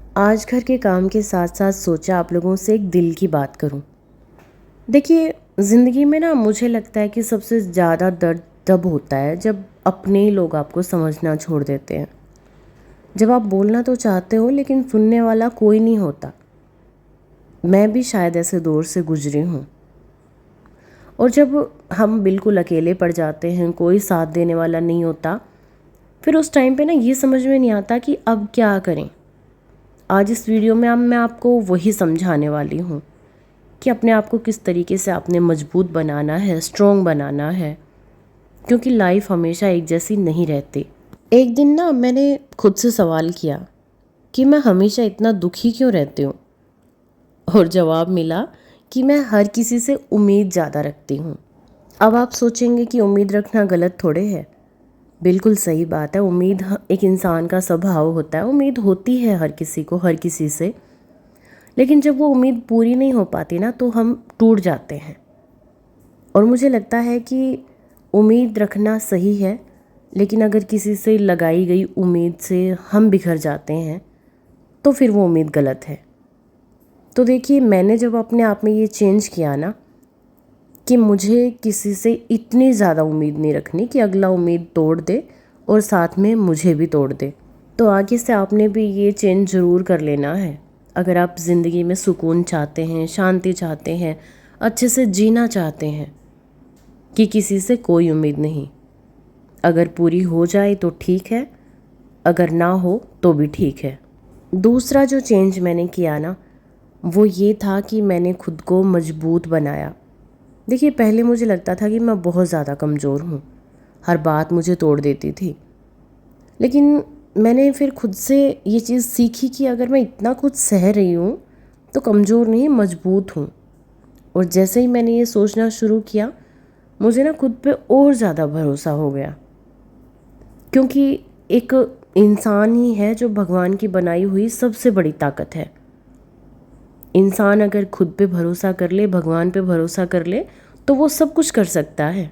आज घर के काम के साथ साथ सोचा आप लोगों से एक दिल की बात करूं। देखिए, ज़िंदगी में ना मुझे लगता है कि सबसे ज़्यादा दर्द तब होता है जब अपने ही लोग आपको समझना छोड़ देते हैं। जब आप बोलना तो चाहते हो लेकिन सुनने वाला कोई नहीं होता। मैं भी शायद ऐसे दौर से गुजरी हूँ। और जब हम बिल्कुल अकेले पड़ जाते हैं, कोई साथ देने वाला नहीं होता, फिर उस टाइम पे ना ये समझ में नहीं आता कि अब क्या करें। आज इस वीडियो में अब मैं आपको वही समझाने वाली हूँ कि अपने आप को किस तरीके से आपने मजबूत बनाना है, स्ट्रॉन्ग बनाना है, क्योंकि लाइफ हमेशा एक जैसी नहीं रहती। एक दिन ना मैंने खुद से सवाल किया कि मैं हमेशा इतना दुखी क्यों रहती हूँ, और जवाब मिला कि मैं हर किसी से उम्मीद ज़्यादा रखती हूँ। अब आप सोचेंगे कि उम्मीद रखना गलत थोड़े है। बिल्कुल सही बात है, उम्मीद एक इंसान का स्वभाव होता है, उम्मीद होती है हर किसी को, हर किसी से। लेकिन जब वो उम्मीद पूरी नहीं हो पाती ना, तो हम टूट जाते हैं। और मुझे लगता है कि उम्मीद रखना सही है, लेकिन अगर किसी से लगाई गई उम्मीद से हम बिखर जाते हैं तो फिर वो उम्मीद गलत है। तो देखिए, मैंने जब अपने आप में ये चेंज किया ना कि मुझे किसी से इतनी ज़्यादा उम्मीद नहीं रखनी कि अगला उम्मीद तोड़ दे और साथ में मुझे भी तोड़ दे, तो आगे से आपने भी ये चेंज ज़रूर कर लेना है। अगर आप ज़िंदगी में सुकून चाहते हैं, शांति चाहते हैं, अच्छे से जीना चाहते हैं, कि किसी से कोई उम्मीद नहीं। अगर पूरी हो जाए तो ठीक है, अगर ना हो तो भी ठीक है। दूसरा जो चेंज मैंने किया ना, वो ये था कि मैंने खुद को मजबूत बनाया। देखिए, पहले मुझे लगता था कि मैं बहुत ज़्यादा कमज़ोर हूँ, हर बात मुझे तोड़ देती थी। लेकिन मैंने फिर खुद से ये चीज़ सीखी कि अगर मैं इतना कुछ सह रही हूँ तो कमज़ोर नहीं, मजबूत हूँ। और जैसे ही मैंने ये सोचना शुरू किया, मुझे ना खुद पे और ज़्यादा भरोसा हो गया। क्योंकि एक इंसान ही है जो भगवान की बनाई हुई सबसे बड़ी ताकत है। इंसान अगर खुद पे भरोसा कर ले, भगवान पे भरोसा कर ले, तो वो सब कुछ कर सकता है।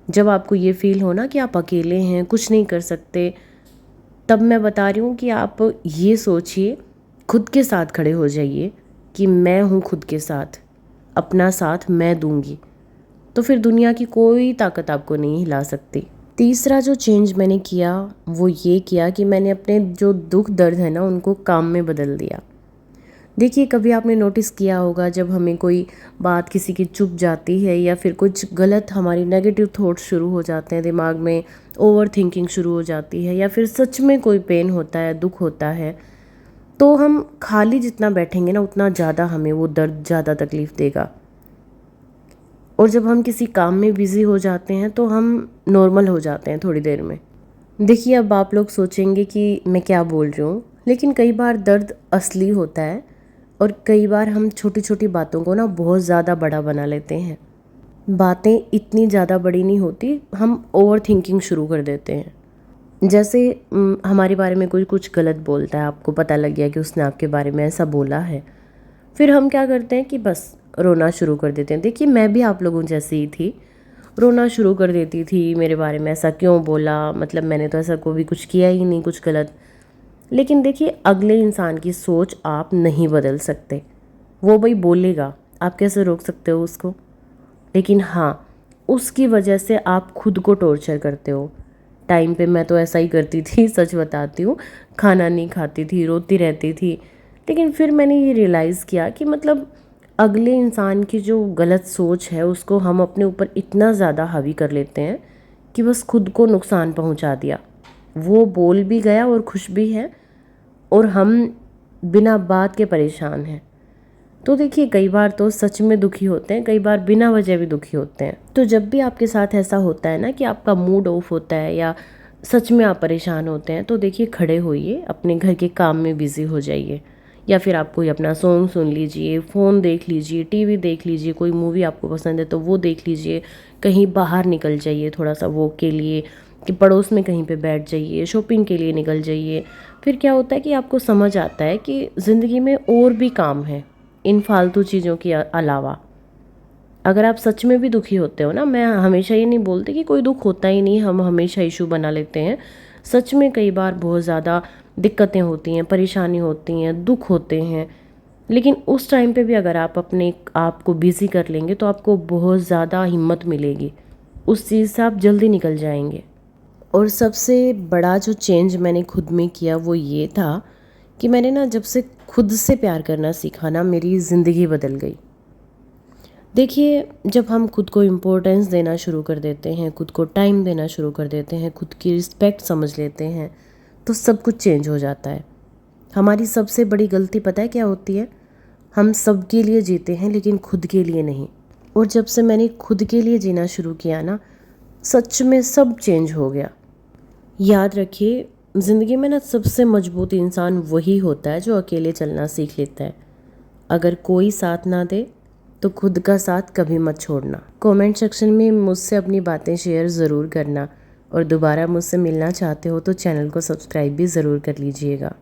जब आपको ये फील हो ना कि आप अकेले हैं, कुछ नहीं कर सकते, तब मैं बता रही हूँ कि आप ये सोचिए, खुद के साथ खड़े हो जाइए कि मैं हूँ खुद के साथ, अपना साथ मैं दूंगी। तो फिर दुनिया की कोई ताकत आपको नहीं हिला सकती। तीसरा जो चेंज मैंने किया, वो ये किया कि मैंने अपने जो दुख दर्द है ना, उनको काम में बदल दिया। देखिए, कभी आपने नोटिस किया होगा, जब हमें कोई बात किसी की चुभ जाती है या फिर कुछ गलत हमारी नेगेटिव थॉट्स शुरू हो जाते हैं दिमाग में, ओवर थिंकिंग शुरू हो जाती है, या फिर सच में कोई पेन होता है, दुख होता है, तो हम खाली जितना बैठेंगे ना, उतना ज़्यादा हमें वो दर्द ज़्यादा तकलीफ़ देगा। और जब हम किसी काम में बिज़ी हो जाते हैं तो हम नॉर्मल हो जाते हैं थोड़ी देर में। देखिए, अब आप लोग सोचेंगे कि मैं क्या बोल रही हूँ, लेकिन कई बार दर्द असली होता है और कई बार हम छोटी छोटी बातों को ना बहुत ज़्यादा बड़ा बना लेते हैं। बातें इतनी ज़्यादा बड़ी नहीं होती, हम ओवर थिंकिंग शुरू कर देते हैं। जैसे हमारे बारे में कोई कुछ गलत बोलता है, आपको पता लग गया कि उसने आपके बारे में ऐसा बोला है, फिर हम क्या करते हैं कि बस रोना शुरू कर देते हैं। देखिए, मैं भी आप लोगों जैसी ही थी, रोना शुरू कर देती थी, मेरे बारे में ऐसा क्यों बोला, मतलब मैंने तो ऐसा कोई कुछ किया ही नहीं, कुछ गलत। लेकिन देखिए, अगले इंसान की सोच आप नहीं बदल सकते, वो भाई बोलेगा, आप कैसे रोक सकते हो उसको। लेकिन हाँ, उसकी वजह से आप खुद को टॉर्चर करते हो। टाइम पे मैं तो ऐसा ही करती थी, सच बताती हूँ, खाना नहीं खाती थी, रोती रहती थी। लेकिन फिर मैंने ये रियलाइज़ किया कि मतलब अगले इंसान की जो गलत सोच है उसको हम अपने ऊपर इतना ज़्यादा हावी कर लेते हैं कि बस खुद को नुकसान पहुंचा दिया। वो बोल भी गया और खुश भी है, और हम बिना बात के परेशान हैं। तो देखिए, कई बार तो सच में दुखी होते हैं, कई बार बिना वजह भी दुखी होते हैं। तो जब भी आपके साथ ऐसा होता है ना कि आपका मूड ऑफ होता है या सच में आप परेशान होते हैं, तो देखिए, खड़े होइए, अपने घर के काम में बिज़ी हो जाइए, या फिर आप कोई अपना सॉन्ग सुन लीजिए, फ़ोन देख लीजिए, टीवी देख लीजिए, कोई मूवी आपको पसंद है तो वो देख लीजिए, कहीं बाहर निकल जाइए थोड़ा सा वॉक के लिए, कि पड़ोस में कहीं पे बैठ जाइए, शॉपिंग के लिए निकल जाइए। फिर क्या होता है कि आपको समझ आता है कि ज़िंदगी में और भी काम है इन फालतू चीज़ों के अलावा। अगर आप सच में भी दुखी होते हो ना, मैं हमेशा ये नहीं बोलती कि कोई दुख होता ही नहीं, हम हमेशा इशू बना लेते हैं। सच में कई बार बहुत ज़्यादा दिक्कतें होती हैं, परेशानी होती हैं, दुख होते हैं, लेकिन उस टाइम पे भी अगर आप अपने आप को बिज़ी कर लेंगे तो आपको बहुत ज़्यादा हिम्मत मिलेगी, उस चीज़ से आप जल्दी निकल जाएंगे। और सबसे बड़ा जो चेंज मैंने खुद में किया वो ये था कि मैंने ना जब से खुद से प्यार करना सीखा ना, मेरी ज़िंदगी बदल गई। देखिए, जब हम खुद को इम्पोर्टेंस देना शुरू कर देते हैं, खुद को टाइम देना शुरू कर देते हैं, खुद की रिस्पेक्ट समझ लेते हैं, तो सब कुछ चेंज हो जाता है। हमारी सबसे बड़ी गलती पता है क्या होती है? हम सबके लिए जीते हैं लेकिन खुद के लिए नहीं। और जब से मैंने खुद के लिए जीना शुरू किया ना, सच में सब चेंज हो गया। याद रखिए, ज़िंदगी में ना सबसे मजबूत इंसान वही होता है जो अकेले चलना सीख लेता है। अगर कोई साथ ना दे तो खुद का साथ कभी मत छोड़ना। कमेंट सेक्शन में मुझसे अपनी बातें शेयर ज़रूर करना, और दोबारा मुझसे मिलना चाहते हो तो चैनल को सब्सक्राइब भी ज़रूर कर लीजिएगा।